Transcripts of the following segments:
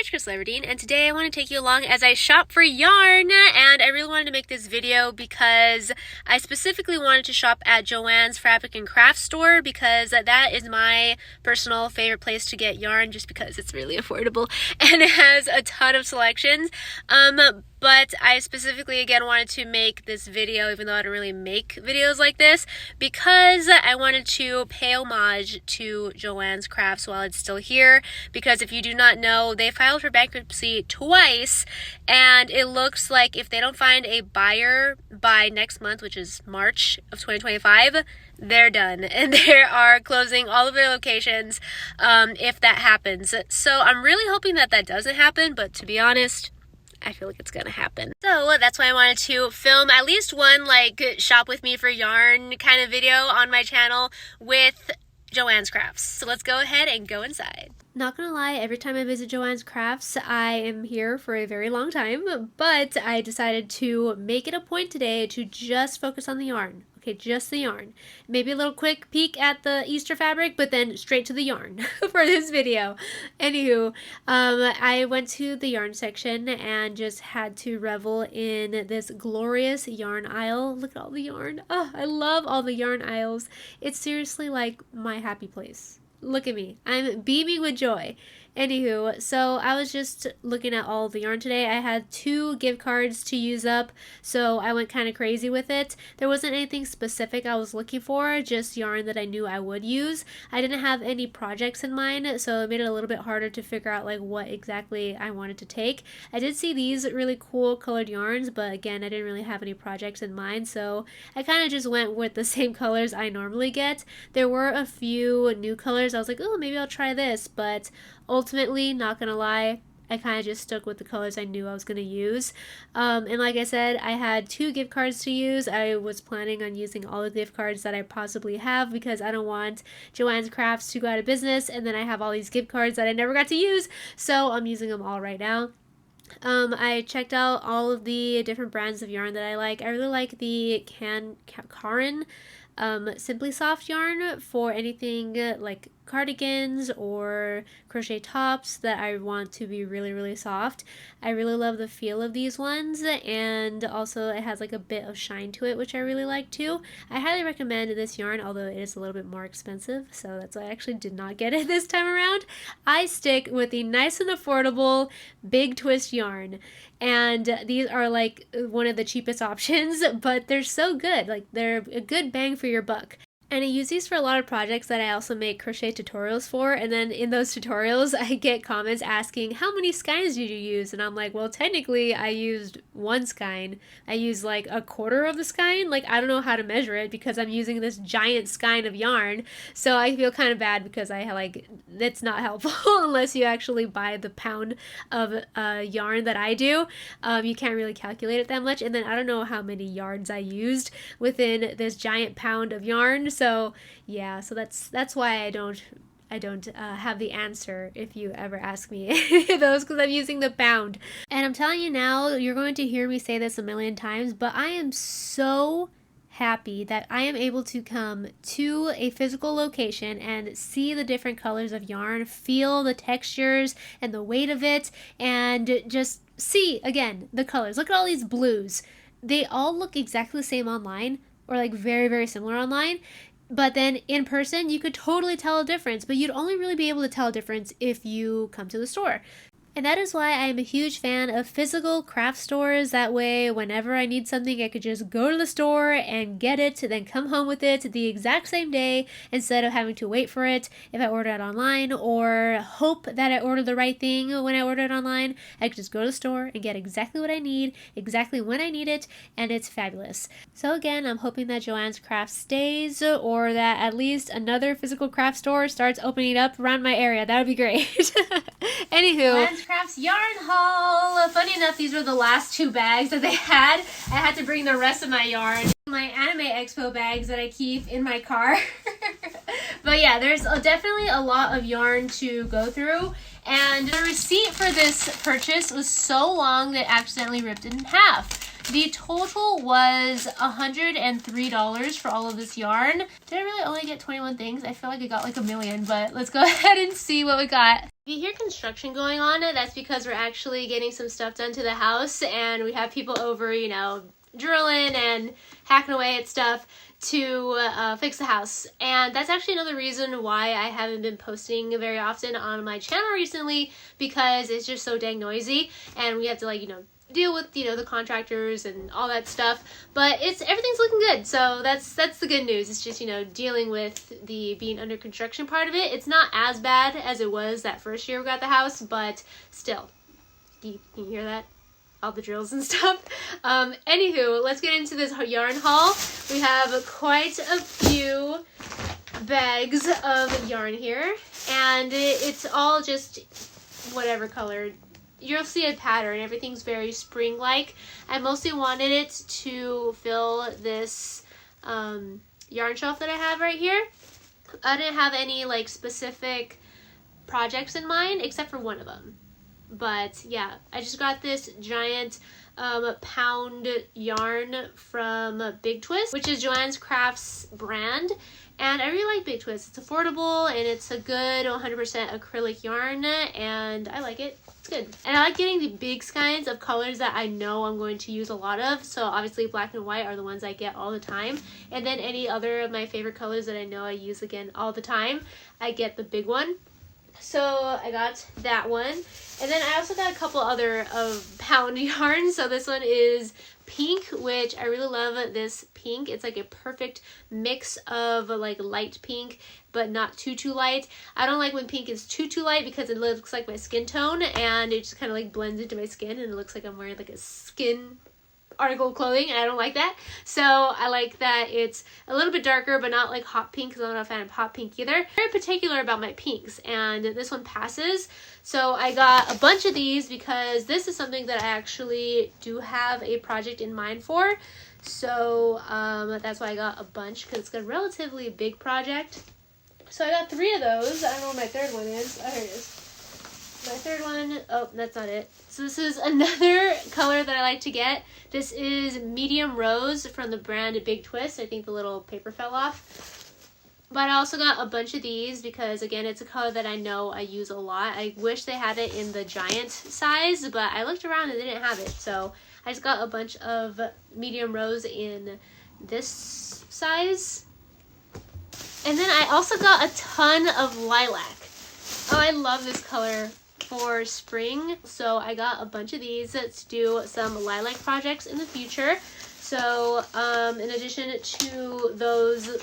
it's Chris Leverdeen, and today I want to take you along as I shop for yarn, and I really wanted to make this video because I specifically wanted to shop at JOANN'S Fabric and Craft store because that is my personal favorite place to get yarn just because it's really affordable and it has a ton of selections. But I specifically, again, wanted to make this video, even though I don't really make videos like this, because I wanted to pay homage to JOANN'S Crafts while it's still here. Because if you do not know, they filed for bankruptcy twice, and it looks like if they don't find a buyer by next month, which is March of 2025, they're done. And they are closing all of their locations if that happens. So I'm really hoping that that doesn't happen, but to be honest, I feel like it's gonna happen. So that's why I wanted to film at least one like shop with me for yarn kind of video on my channel with JOANN'S Crafts. So let's go ahead and go inside. Not gonna lie, every time I visit JOANN'S Crafts, I am here for a very long time, but I decided to make it a point today to just focus on the yarn. Okay, just the yarn. Maybe a little quick peek at the Easter fabric, but then straight to the yarn for this video. Anywho, I went to the yarn section and just had to revel in this glorious yarn aisle. Look at all the yarn. Oh, I love all the yarn aisles. It's seriously like my happy place. Look at me. I'm beaming with joy. Anywho, so I was just looking at all the yarn today. I had 2 gift cards to use up, so I went kind of crazy with it. There wasn't anything specific I was looking for, just yarn that I knew I would use. I didn't have any projects in mind, so it made it a little bit harder to figure out like what exactly I wanted to take. I did see these really cool colored yarns, but again, I didn't really have any projects in mind, so I kind of just went with the same colors I normally get. There were a few new colors. I was like, oh, maybe I'll try this, but ultimately, not gonna lie, I kind of just stuck with the colors I knew I was gonna use. And like I said, I had 2 gift cards to use. I was planning on using all the gift cards that I possibly have because I don't want JOANN'S Crafts to go out of business and then I have all these gift cards that I never got to use, so I'm using them all right now. I checked out all of the different brands of yarn that I like. I really like the Caron Simply Soft yarn for anything like cardigans or crochet tops that I want to be really soft. I really love the feel of these ones, and also it has like a bit of shine to it, which I really like too. I highly recommend this yarn, although it is a little bit more expensive, so that's why I actually did not get it this time around. I stick with the nice and affordable big twist yarn, and these are like one of the cheapest options, but they're so good. Like, they're a good bang for your buck. And I use these for a lot of projects that I also make crochet tutorials for, and then in those tutorials I get comments asking, how many skeins did you use? And I'm like, well, technically I used 1 skein. I used like a quarter of the skein. Like, I don't know how to measure it because I'm using this giant skein of yarn, so I feel kind of bad because that's not helpful unless you actually buy the pound of yarn that I do. You can't really calculate it that much, and then I don't know how many yards I used within this giant pound of yarn. So yeah, so that's why I don't have the answer if you ever ask me those, because I'm using the pound. And I'm telling you now, you're going to hear me say this a million times, but I am so happy that I am able to come to a physical location and see the different colors of yarn, feel the textures and the weight of it, and just see again the colors. Look at all these blues. They all look exactly the same online, or like very similar online, but then in person you could totally tell a difference, but you'd only really be able to tell a difference if you come to the store. And that is why I am a huge fan of physical craft stores. That way, whenever I need something, I could just go to the store and get it, then come home with it the exact same day instead of having to wait for it if I order it online, or hope that I order the right thing when I order it online. I could just go to the store and get exactly what I need, exactly when I need it, and it's fabulous. So again, I'm hoping that JOANN'S Crafts stays, or that at least another physical craft store starts opening up around my area. That would be great. Anywho, Crafts yarn haul. Funny enough, these were the last 2 bags that they had. I had to bring the rest of my yarn, my Anime Expo bags that I keep in my car. But yeah, there's definitely a lot of yarn to go through, and the receipt for this purchase was so long that I accidentally ripped it in half. The total was $103 for all of this yarn. Did I really only get 21 things? I feel like I got like a million, but let's go ahead and see what we got. If you hear construction going on, that's because we're actually getting some stuff done to the house, and we have people over, you know, drilling and hacking away at stuff to fix the house. And that's actually another reason why I haven't been posting very often on my channel recently, because it's just so dang noisy and we have to, like, you know, deal with, you know, the contractors and all that stuff. But everything's looking good, so that's the good news. It's just, you know, dealing with the being under construction part of it. It's not as bad as it was that first year we got the house, but still, can you hear that? All the drills and stuff. Anywho, let's get into this yarn haul. We have quite a few bags of yarn here, and it's all just whatever color. You'll see a pattern. Everything's very spring-like. I mostly wanted it to fill this yarn shelf that I have right here. I didn't have any like specific projects in mind except for one of them. But yeah, I just got this giant pound yarn from Big Twist, which is JOANN'S Crafts brand. And I really like Big Twist. It's affordable and it's a good 100% acrylic yarn, and I like it. It's good. And I like getting the big kinds of colors that I know I'm going to use a lot of. So obviously black and white are the ones I get all the time. And then any other of my favorite colors that I know I use again all the time, I get the big one. So I got that one. And then I also got a couple other of pound yarns. So this one is pink, which I really love this pink. It's like a perfect mix of like light pink, but not too light. I don't like when pink is too light because it looks like my skin tone, and it just kind of like blends into my skin and it looks like I'm wearing like a skin article of clothing, and I don't like that. So I like that it's a little bit darker, but not like hot pink, because I'm not a fan of hot pink either. I'm very particular about my pinks, and this one passes. So I got a bunch of these because this is something that I actually do have a project in mind for. So that's why I got a bunch, because it's a relatively big project. So I got 3 of those. I don't know where my third one is. Oh, here it is. My third one, oh, that's not it. So this is another color that I like to get. This is medium rose from the brand Big Twist. I think the little paper fell off. But I also got a bunch of these because, again, it's a color that I know I use a lot. I wish they had it in the giant size, but I looked around and they didn't have it. So I just got a bunch of medium rose in this size. And then I also got a ton of lilac. Oh, I love this color for spring, so I got a bunch of these to do some lilac projects in the future. So in addition to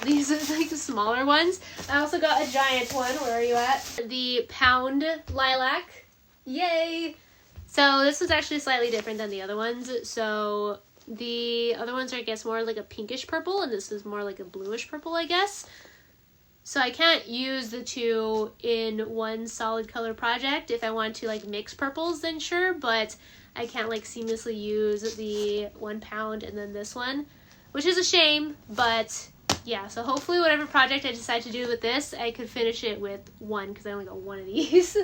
these are like the smaller ones, I also got a giant one. Where are you at? The pound lilac. Yay! So this was actually slightly different than the other ones. So the other ones are, I guess, more like a pinkish purple, and this is more like a bluish purple, I guess. So I can't use the two in one solid color project. If I want to like mix purples, then sure, but I can't like seamlessly use the 1 pound and then this one, which is a shame. But yeah, so hopefully whatever project I decide to do with this, I could finish it with one, because I only got one of these.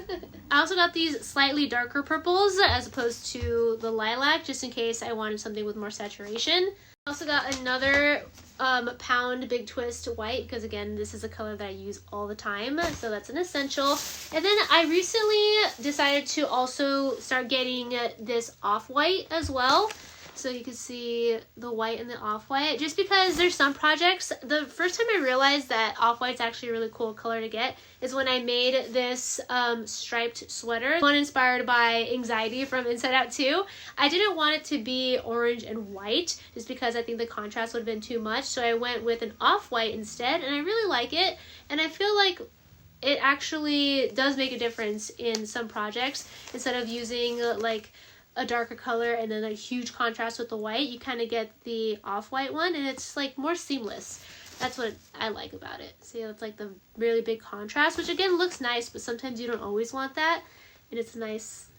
I also got these slightly darker purples as opposed to the lilac, just in case I wanted something with more saturation. I also got another pound Big Twist white, because again, this is a color that I use all the time, so that's an essential. And then I recently decided to also start getting this off-white as well. So you can see the white and the off-white, just because there's some projects. The first time I realized that off-white's actually a really cool color to get is when I made this striped sweater, one inspired by Anxiety from Inside Out 2. I didn't want it to be orange and white, just because I think the contrast would have been too much, so I went with an off-white instead, and I really like it, and I feel like it actually does make a difference in some projects. Instead of using like a darker color and then a huge contrast with the white, you kind of get the off-white one, and it's like more seamless. That's what I like about it. See, it's like the really big contrast, which again looks nice, but sometimes you don't always want that, and it's nice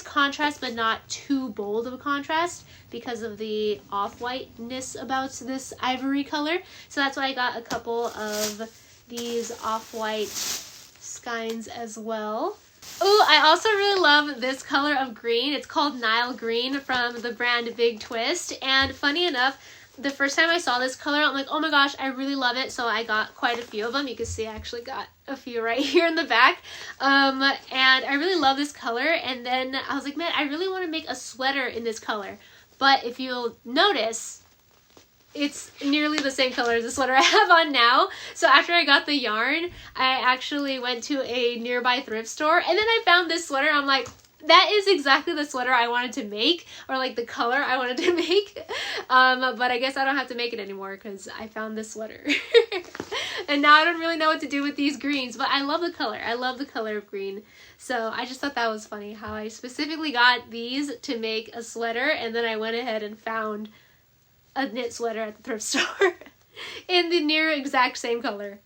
contrast, but not too bold of a contrast because of the off-whiteness about this ivory color. So that's why I got a couple of these off-white skeins as well. Oh, I also really love this color of green. It's called Nile Green from the brand Big Twist. And funny enough, the first time I saw this color, I'm like, oh my gosh, I really love it. So I got quite a few of them. You can see I actually got a few right here in the back. And I really love this color. And then I was like, man, I really want to make a sweater in this color. But if you'll notice, it's nearly the same color as the sweater I have on now. So after I got the yarn, I actually went to a nearby thrift store and then I found this sweater. I'm like, that is exactly the sweater I wanted to make, or like the color I wanted to make. But I guess I don't have to make it anymore because I found this sweater. And now I don't really know what to do with these greens, but I love the color. I love the color of green. So I just thought that was funny how I specifically got these to make a sweater, and then I went ahead and found a knit sweater at the thrift store in the near exact same color.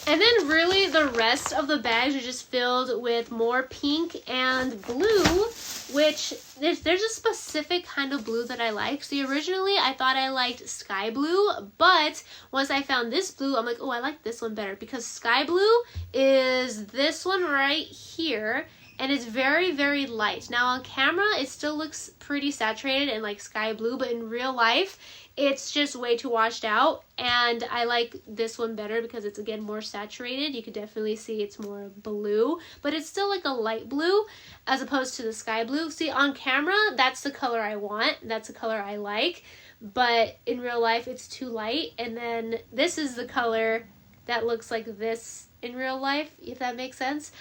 And then really the rest of the bags are just filled with more pink and blue, which there's a specific kind of blue that I like. See, originally I thought I liked sky blue, but once I found this blue, I'm like, oh, I like this one better because sky blue is this one right here. And it's very, very light. Now on camera, it still looks pretty saturated and like sky blue, but in real life, it's just way too washed out. And I like this one better because it's, again, more saturated. You can definitely see it's more blue, but it's still like a light blue as opposed to the sky blue. See, on camera, that's the color I want. That's the color I like. But in real life, it's too light. And then this is the color that looks like this in real life, if that makes sense.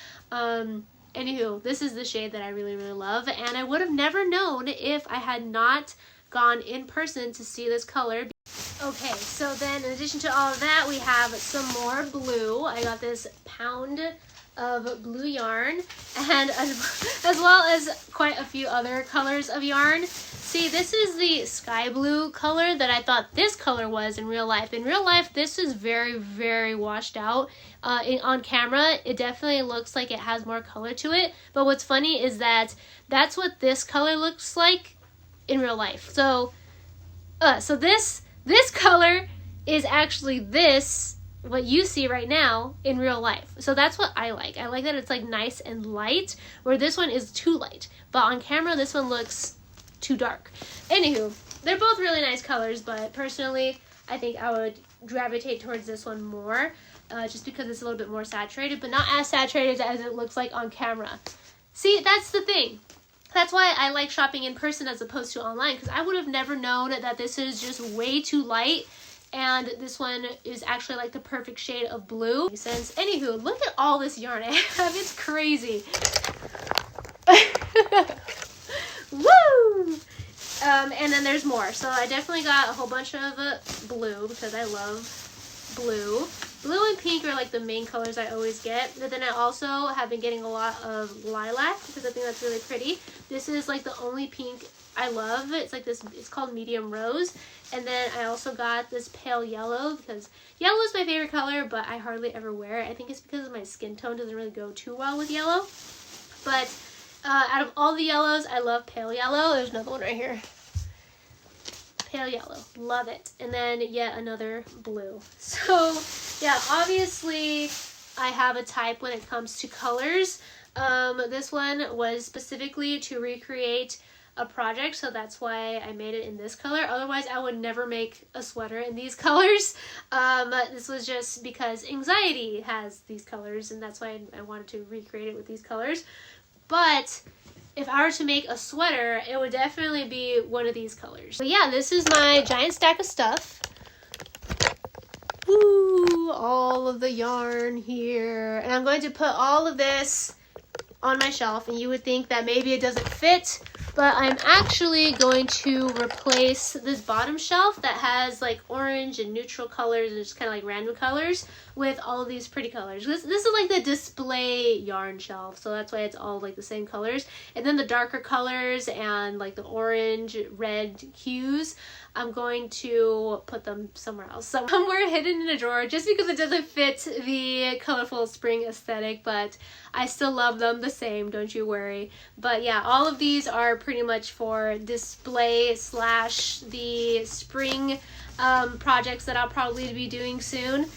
Anywho, this is the shade that I really, really love, and I would have never known if I had not gone in person to see this color. Okay, so then in addition to all of that, we have some more blue. I got this pound of blue yarn, and as well as quite a few other colors of yarn. See, this is the sky blue color that I thought this color was in real life. In real life, this is very, very washed out. On camera, it definitely looks like it has more color to it. But what's funny is that that's what this color looks like in real life. So this color is actually this, what you see right now, in real life. So that's what I like. I like that it's like nice and light, where this one is too light. But on camera, this one looks too dark. Anywho, they're both really nice colors, but personally, I think I would gravitate towards this one more, just because it's a little bit more saturated, but not as saturated as it looks like on camera. See, that's the thing. That's why I like shopping in person as opposed to online, because I would have never known that this is just way too light, and this one is actually like the perfect shade of blue. Since, anywho, look at all this yarn I have. It's crazy. Woo! And then there's more. So I definitely got a whole bunch of blue because I love blue. Blue and pink are like the main colors I always get. But then I also have been getting a lot of lilac because I think that's really pretty. This is like the only pink I love. It's like this, it's called medium rose. And then I also got this pale yellow because yellow is my favorite color, but I hardly ever wear it. I think it's because my skin tone doesn't really go too well with yellow. But out of all the yellows, I love pale yellow. There's another one right here. Pale yellow. Love it. And then yet another blue. So, yeah, obviously I have a type when it comes to colors. This one was specifically to recreate a project, so that's why I made it in this color. Otherwise, I would never make a sweater in these colors. This was just because Anxiety has these colors, and that's why I wanted to recreate it with these colors. But if I were to make a sweater, it would definitely be one of these colors. But yeah, this is my giant stack of stuff. Woo, all of the yarn here. And I'm going to put all of this on my shelf, and you would think that maybe it doesn't fit, but I'm actually going to replace this bottom shelf that has like orange and neutral colors and just kind of like random colors with all of these pretty colors. This is like the display yarn shelf, so that's why it's all like the same colors. And then the darker colors and like the orange, red hues, I'm going to put them somewhere else. Somewhere hidden in a drawer just because it doesn't fit the colorful spring aesthetic, but I still love them the same, don't you worry. But yeah, all of these are pretty much for display slash the spring projects that I'll probably be doing soon.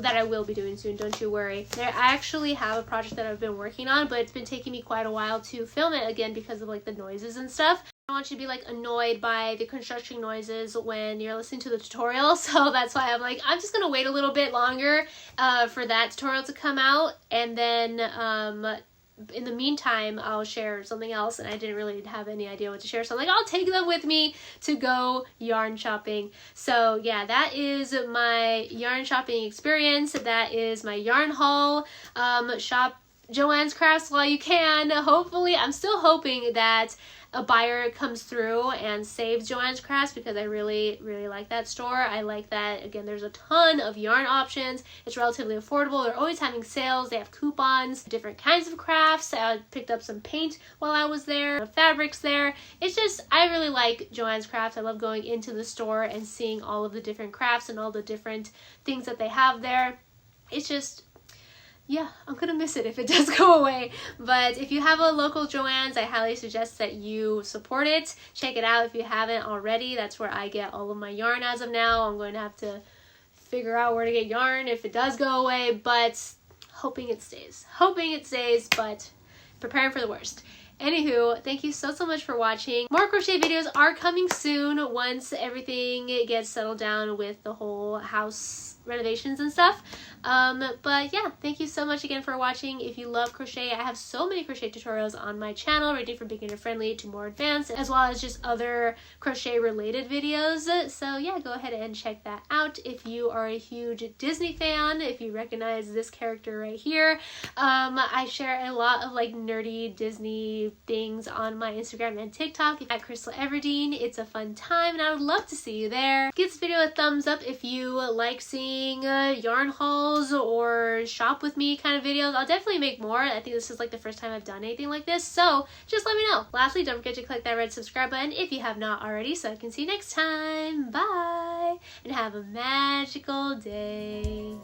that I will be doing soon, don't you worry. I actually have a project that I've been working on, but it's been taking me quite a while to film it again because of like the noises and stuff. I don't want you to be like annoyed by the construction noises when you're listening to the tutorial, so that's why I'm like, I'm just gonna wait a little bit longer for that tutorial to come out, and then in the meantime I'll share something else, and I didn't really have any idea what to share, so I'm like, I'll take them with me to go yarn shopping. So yeah, that is my yarn shopping experience. That is my yarn haul. Shop JOANN'S Crafts while you can. Hopefully, I'm still hoping that a buyer comes through and saves JOANN'S Crafts, because I really like that store. I like that, again, there's a ton of yarn options. It's relatively affordable. They're always having sales. They have coupons, different kinds of crafts. I picked up some paint while I was there, fabrics there. It's just, I really like JOANN'S Crafts. I love going into the store and seeing all of the different crafts and all the different things that they have there. It's just, yeah, I'm gonna miss it if it does go away. But if you have a local JOANN'S, I highly suggest that you support it. Check it out if you haven't already. That's where I get all of my yarn as of now. I'm going to have to figure out where to get yarn if it does go away, but hoping it stays. Hoping it stays, but preparing for the worst. Anywho, thank you so much for watching. More crochet videos are coming soon once everything gets settled down with the whole house renovations and stuff. But yeah, thank you so much again for watching. If you love crochet, I have so many crochet tutorials on my channel, ranging from beginner friendly to more advanced, as well as just other crochet related videos. So yeah, go ahead and check that out. If you are a huge Disney fan, if you recognize this character right here, I share a lot of like nerdy Disney things on my Instagram and TikTok at Crystal Everdeen. It's a fun time and I would love to see you there. Give this video a thumbs up if you like seeing yarn hauls or shop with me kind of videos. I'll definitely make more. I think this is like the first time I've done anything like this, so just let me know. Lastly, don't forget to click that red subscribe button if you have not already, so I can see you next time. Bye, and have a magical day.